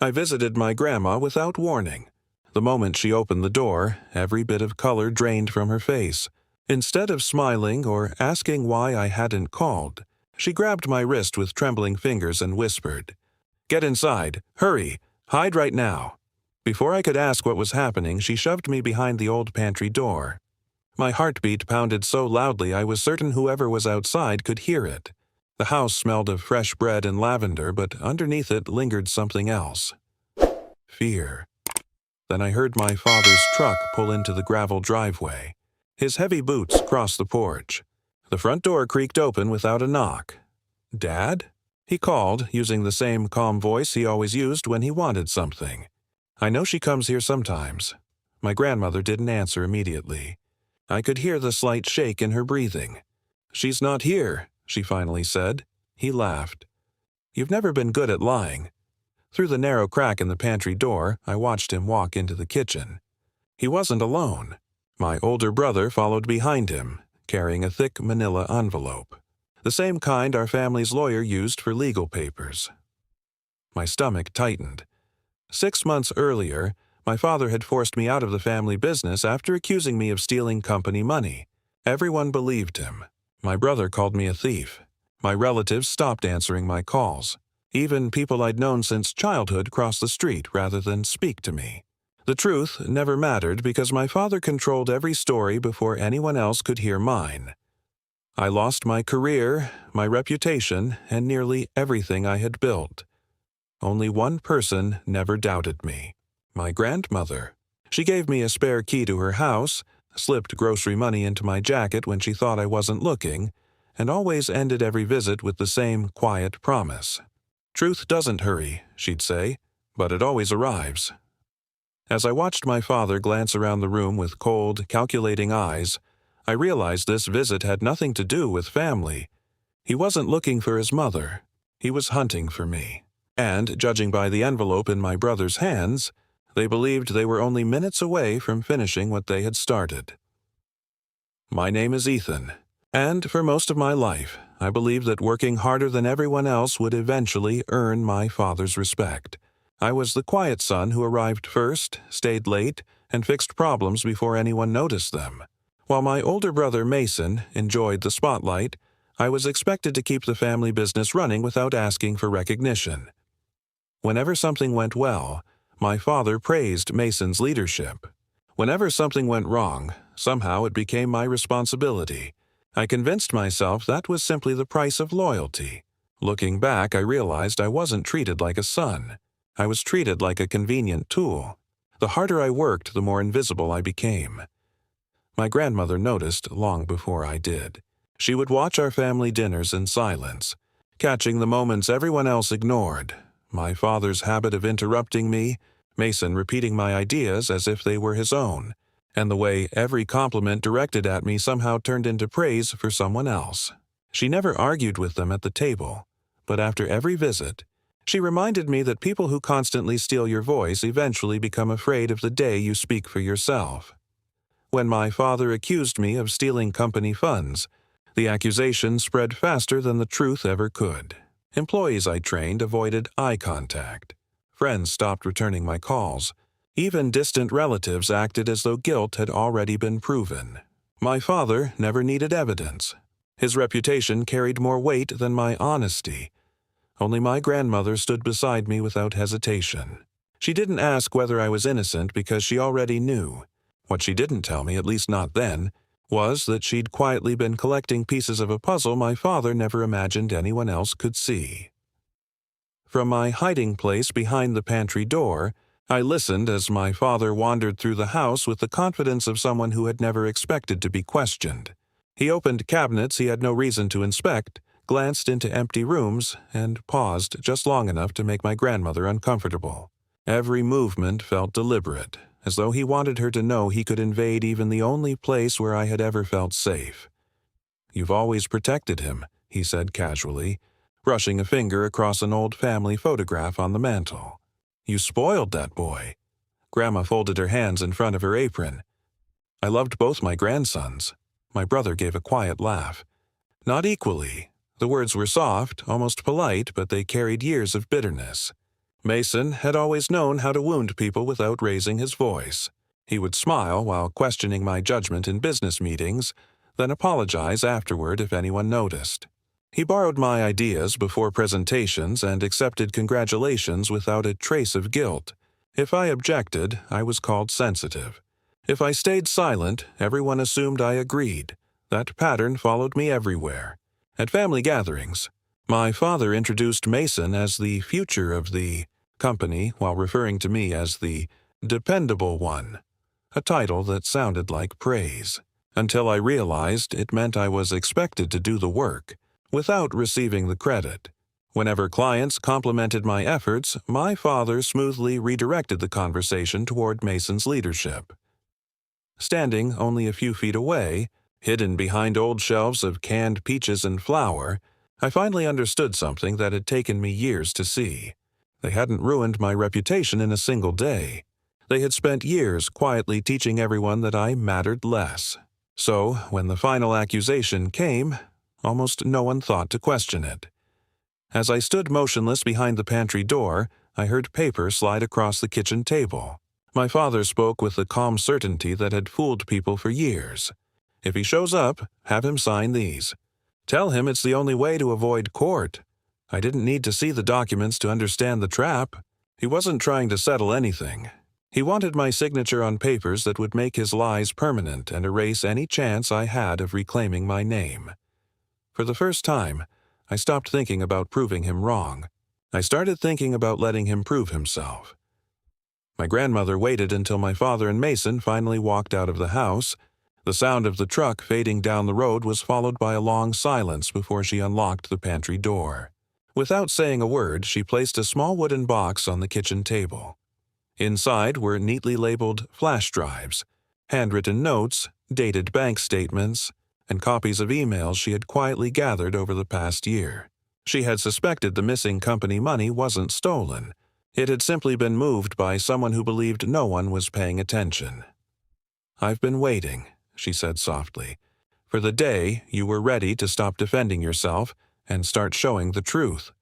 I visited my grandma without warning. The moment she opened the door, every bit of color drained from her face. Instead of smiling or asking why I hadn't called, she grabbed my wrist with trembling fingers and whispered, "Get inside. Hurry. Hide right now." Before I could ask what was happening, she shoved me behind the old pantry door. My heartbeat pounded so loudly I was certain whoever was outside could hear it. The house smelled of fresh bread and lavender, but underneath it lingered something else. Fear. Then I heard my father's truck pull into the gravel driveway. His heavy boots crossed the porch. The front door creaked open without a knock. "Dad?" he called, using the same calm voice he always used when he wanted something. "I know she comes here sometimes." My grandmother didn't answer immediately. I could hear the slight shake in her breathing. "She's not here," she finally said. He laughed. "You've never been good at lying." Through the narrow crack in the pantry door, I watched him walk into the kitchen. He wasn't alone. My older brother followed behind him, carrying a thick manila envelope, the same kind our family's lawyer used for legal papers. My stomach tightened. 6 months earlier, my father had forced me out of the family business after accusing me of stealing company money. Everyone believed him. My brother called me a thief. My relatives stopped answering my calls. Even people I'd known since childhood crossed the street rather than speak to me. The truth never mattered because my father controlled every story before anyone else could hear mine. I lost my career, my reputation, and nearly everything I had built. Only one person never doubted me. My grandmother. She gave me a spare key to her house, slipped grocery money into my jacket when she thought I wasn't looking, and always ended every visit with the same quiet promise. "Truth doesn't hurry," she'd say, "but it always arrives." As I watched my father glance around the room with cold, calculating eyes, I realized this visit had nothing to do with family. He wasn't looking for his mother. He was hunting for me. And, judging by the envelope in my brother's hands, they believed they were only minutes away from finishing what they had started. My name is Ethan, and for most of my life, I believed that working harder than everyone else would eventually earn my father's respect. I was the quiet son who arrived first, stayed late, and fixed problems before anyone noticed them. While my older brother Mason enjoyed the spotlight, I was expected to keep the family business running without asking for recognition. Whenever something went well, my father praised Mason's leadership. Whenever something went wrong, somehow it became my responsibility. I convinced myself that was simply the price of loyalty. Looking back, I realized I wasn't treated like a son. I was treated like a convenient tool. The harder I worked, the more invisible I became. My grandmother noticed long before I did. She would watch our family dinners in silence, catching the moments everyone else ignored. My father's habit of interrupting me, Mason repeating my ideas as if they were his own, and the way every compliment directed at me somehow turned into praise for someone else. She never argued with them at the table, but after every visit, she reminded me that people who constantly steal your voice eventually become afraid of the day you speak for yourself. When my father accused me of stealing company funds, the accusation spread faster than the truth ever could. Employees I trained avoided eye contact. Friends stopped returning my calls. Even distant relatives acted as though guilt had already been proven. My father never needed evidence. His reputation carried more weight than my honesty. Only my grandmother stood beside me without hesitation. She didn't ask whether I was innocent because she already knew. What she didn't tell me, at least not then, was that she'd quietly been collecting pieces of a puzzle my father never imagined anyone else could see. From my hiding place behind the pantry door, I listened as my father wandered through the house with the confidence of someone who had never expected to be questioned. He opened cabinets he had no reason to inspect, glanced into empty rooms, and paused just long enough to make my grandmother uncomfortable. Every movement felt deliberate, as though he wanted her to know he could invade even the only place where I had ever felt safe. "You've always protected him," he said casually, brushing a finger across an old family photograph on the mantel. "You spoiled that boy." Grandma folded her hands in front of her apron. "I loved both my grandsons." My brother gave a quiet laugh. "Not equally." The words were soft, almost polite, but they carried years of bitterness. Mason had always known how to wound people without raising his voice. He would smile while questioning my judgment in business meetings, then apologize afterward if anyone noticed. He borrowed my ideas before presentations and accepted congratulations without a trace of guilt. If I objected, I was called sensitive. If I stayed silent, everyone assumed I agreed. That pattern followed me everywhere. At family gatherings, my father introduced Mason as the future of the company while referring to me as the dependable one, a title that sounded like praise, until I realized it meant I was expected to do the work without receiving the credit. Whenever clients complimented my efforts, my father smoothly redirected the conversation toward Mason's leadership. Standing only a few feet away, hidden behind old shelves of canned peaches and flour, I finally understood something that had taken me years to see. They hadn't ruined my reputation in a single day. They had spent years quietly teaching everyone that I mattered less. So, when the final accusation came, almost no one thought to question it. As I stood motionless behind the pantry door, I heard paper slide across the kitchen table. My father spoke with the calm certainty that had fooled people for years. "If he shows up, have him sign these. Tell him it's the only way to avoid court." I didn't need to see the documents to understand the trap. He wasn't trying to settle anything. He wanted my signature on papers that would make his lies permanent and erase any chance I had of reclaiming my name. For the first time, I stopped thinking about proving him wrong. I started thinking about letting him prove himself. My grandmother waited until my father and Mason finally walked out of the house. The sound of the truck fading down the road was followed by a long silence before she unlocked the pantry door. Without saying a word, she placed a small wooden box on the kitchen table. Inside were neatly labeled flash drives, handwritten notes, dated bank statements, and copies of emails she had quietly gathered over the past year. She had suspected the missing company money wasn't stolen. It had simply been moved by someone who believed no one was paying attention. "I've been waiting," she said softly, "for the day you were ready to stop defending yourself and start showing the truth."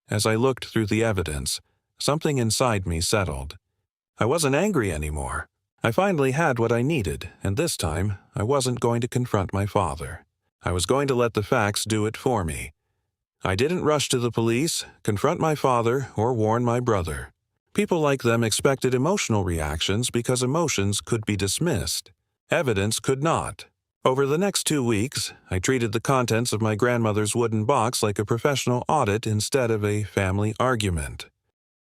As I looked through the evidence, something inside me settled. I wasn't angry anymore. I finally had what I needed, and this time I wasn't going to confront my father. I was going to let the facts do it for me. I didn't rush to the police, confront my father, or warn my brother. People like them expected emotional reactions because emotions could be dismissed. Evidence could not. Over the next 2 weeks, I treated the contents of my grandmother's wooden box like a professional audit instead of a family argument.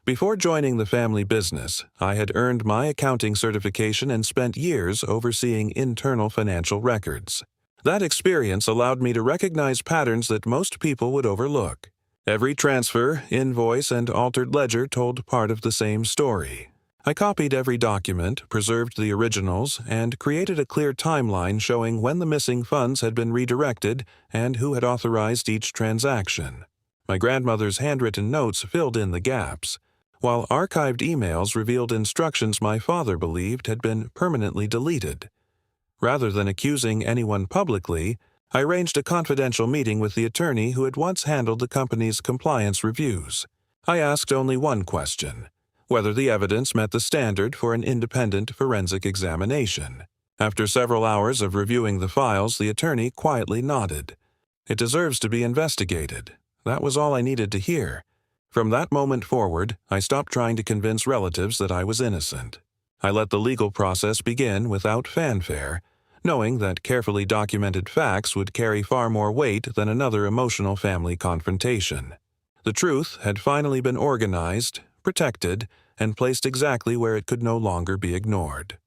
Before joining the family business, I had earned my accounting certification and spent years overseeing internal financial records. That experience allowed me to recognize patterns that most people would overlook. Every transfer, invoice, and altered ledger told part of the same story. I copied every document, preserved the originals, and created a clear timeline showing when the missing funds had been redirected and who had authorized each transaction. My grandmother's handwritten notes filled in the gaps, while archived emails revealed instructions my father believed had been permanently deleted. Rather than accusing anyone publicly, I arranged a confidential meeting with the attorney who had once handled the company's compliance reviews. I asked only one question: whether the evidence met the standard for an independent forensic examination. After several hours of reviewing the files, the attorney quietly nodded. "It deserves to be investigated." That was all I needed to hear. From that moment forward, I stopped trying to convince relatives that I was innocent. I let the legal process begin without fanfare, knowing that carefully documented facts would carry far more weight than another emotional family confrontation. The truth had finally been organized, protected, and placed exactly where it could no longer be ignored.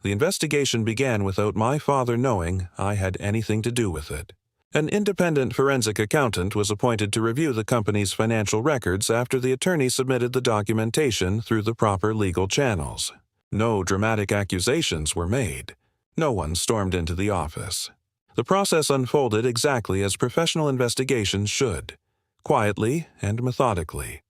The investigation began without my father knowing I had anything to do with it. An independent forensic accountant was appointed to review the company's financial records after the attorney submitted the documentation through the proper legal channels. No dramatic accusations were made. No one stormed into the office. The process unfolded exactly as professional investigations should, quietly and methodically.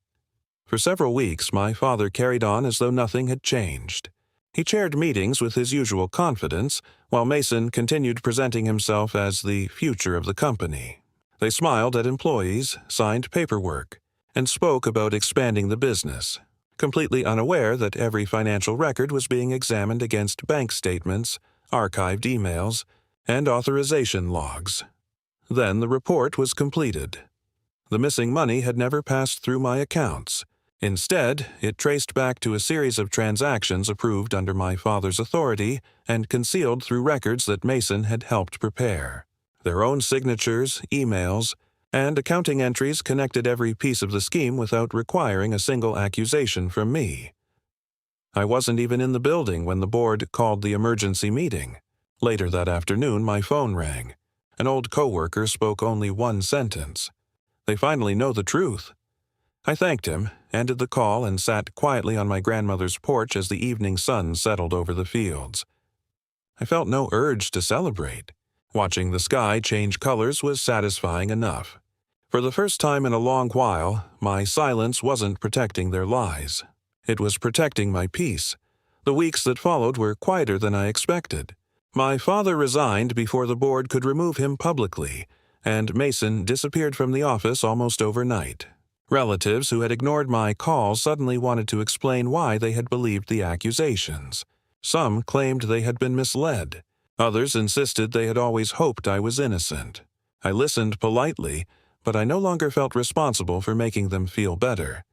For several weeks, my father carried on as though nothing had changed. He chaired meetings with his usual confidence, while Mason continued presenting himself as the future of the company. They smiled at employees, signed paperwork, and spoke about expanding the business, completely unaware that every financial record was being examined against bank statements, archived emails, and authorization logs. Then the report was completed. The missing money had never passed through my accounts. Instead, it traced back to a series of transactions approved under my father's authority and concealed through records that Mason had helped prepare. Their own signatures, emails, and accounting entries connected every piece of the scheme without requiring a single accusation from me. I wasn't even in the building when the board called the emergency meeting. Later that afternoon, my phone rang. An old coworker spoke only one sentence. "They finally know the truth." I thanked him, ended the call, and sat quietly on my grandmother's porch as the evening sun settled over the fields. I felt no urge to celebrate. Watching the sky change colors was satisfying enough. For the first time in a long while, my silence wasn't protecting their lies. It was protecting my peace. The weeks that followed were quieter than I expected. My father resigned before the board could remove him publicly, and Mason disappeared from the office almost overnight. Relatives who had ignored my calls suddenly wanted to explain why they had believed the accusations. Some claimed they had been misled. Others insisted they had always hoped I was innocent. I listened politely, but I no longer felt responsible for making them feel better.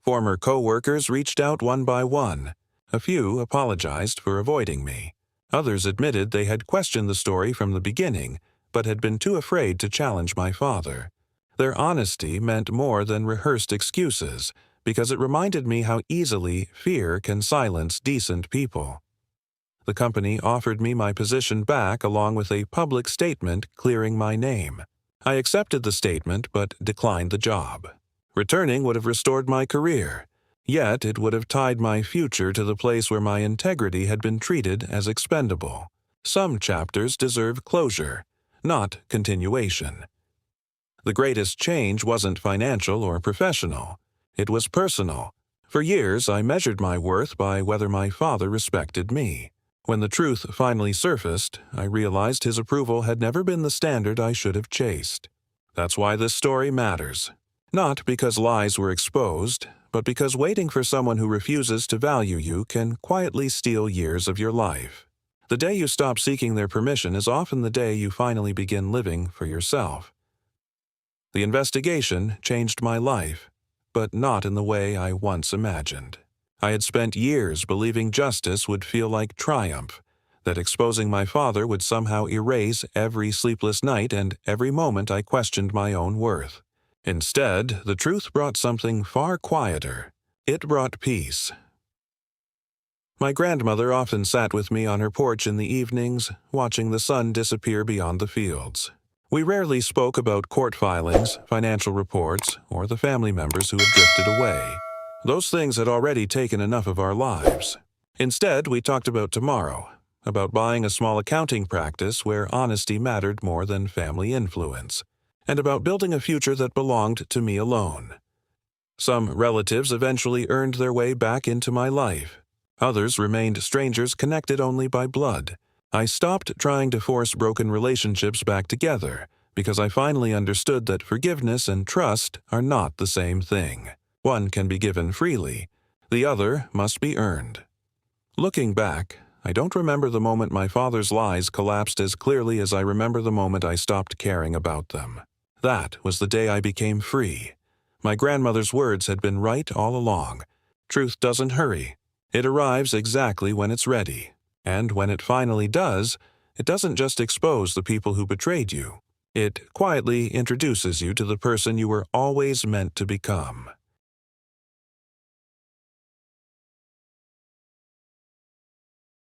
Former co-workers reached out one by one. A few apologized for avoiding me. Others admitted they had questioned the story from the beginning, but had been too afraid to challenge my father. Their honesty meant more than rehearsed excuses, because it reminded me how easily fear can silence decent people. The company offered me my position back along with a public statement clearing my name. I accepted the statement but declined the job. Returning would have restored my career, yet it would have tied my future to the place where my integrity had been treated as expendable. Some chapters deserve closure, not continuation. The greatest change wasn't financial or professional. It was personal. For years, I measured my worth by whether my father respected me. When the truth finally surfaced, I realized his approval had never been the standard I should have chased. That's why this story matters. Not because lies were exposed, but because waiting for someone who refuses to value you can quietly steal years of your life. The day you stop seeking their permission is often the day you finally begin living for yourself. The investigation changed my life, but not in the way I once imagined. I had spent years believing justice would feel like triumph, that exposing my father would somehow erase every sleepless night and every moment I questioned my own worth. Instead, the truth brought something far quieter. It brought peace. My grandmother often sat with me on her porch in the evenings, watching the sun disappear beyond the fields. We rarely spoke about court filings, financial reports, or the family members who had drifted away. Those things had already taken enough of our lives. Instead, we talked about tomorrow, about buying a small accounting practice where honesty mattered more than family influence, and about building a future that belonged to me alone. Some relatives eventually earned their way back into my life. Others remained strangers connected only by blood. I stopped trying to force broken relationships back together because I finally understood that forgiveness and trust are not the same thing. One can be given freely, the other must be earned. Looking back, I don't remember the moment my father's lies collapsed as clearly as I remember the moment I stopped caring about them. That was the day I became free. My grandmother's words had been right all along. Truth doesn't hurry. It arrives exactly when it's ready. And when it finally does, it doesn't just expose the people who betrayed you. It quietly introduces you to the person you were always meant to become.